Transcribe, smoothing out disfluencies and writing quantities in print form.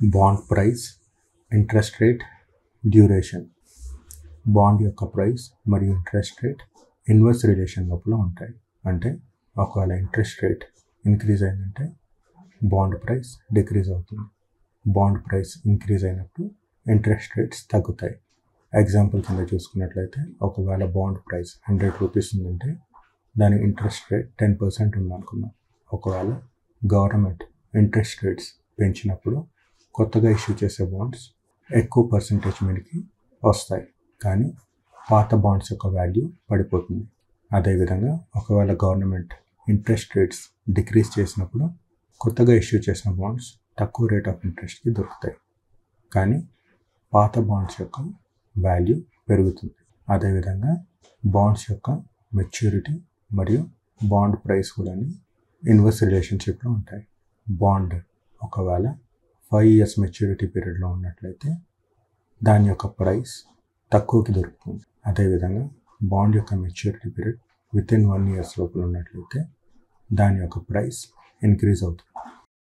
Bond price, interest rate, duration. Bond యొక్క price మరియు interest rate inverse relation లోపల ఉంటాయి. అంటే ఒకవేళ ఇంట్రెస్ట్ రేట్ ఇంక్రీజ్ అయిందంటే బాండ్ ప్రైస్ డిక్రీజ్ అవుతుంది. బాండ్ ప్రైస్ ఇంక్రీజ్ అయినప్పుడు ఇంట్రెస్ట్ రేట్స్ తగ్గుతాయి. ఎగ్జాంపుల్ కింద చూసుకున్నట్లయితే ఒకవేళ బాండ్ ప్రైస్ 100 రూపీస్ ఉందంటే దాని ఇంట్రెస్ట్ రేట్ 10% ఉందనుకున్నాం. ఒకవేళ గవర్నమెంట్ ఇంట్రెస్ట్ రేట్స్ పెంచినప్పుడు కొత్తగా ఇష్యూ చేసే బాండ్స్ ఎక్కువ పర్సంటేజ్ మీదకి వస్తాయి, కానీ పాత బాండ్స్ యొక్క వాల్యూ పడిపోతుంది. అదేవిధంగా ఒకవేళ గవర్నమెంట్ ఇంట్రెస్ట్ రేట్స్ డిక్రీజ్ చేసినప్పుడు కొత్తగా ఇష్యూ చేసిన బాండ్స్ తక్కువ రేట్ ఆఫ్ ఇంట్రెస్ట్కి దొరుకుతాయి, కానీ పాత బాండ్స్ యొక్క వాల్యూ పెరుగుతుంది. అదేవిధంగా బాండ్స్ యొక్క మెచ్యూరిటీ మరియు బాండ్ ప్రైస్ కూడా ఇన్వర్స్ రిలేషన్షిప్లో ఉంటాయి. బాండ్ ఒకవేళ 5 years మెచ్యూరిటీ పీరియడ్లో ఉన్నట్లయితే దాని యొక్క ప్రైస్ తక్కువకి దొరుకుతుంది. అదేవిధంగా బాండ్ యొక్క maturity period with in 1 year లోపల ఉన్నట్లయితే దాని యొక్క ప్రైస్ ఇంక్రీజ్ అవుతుంది.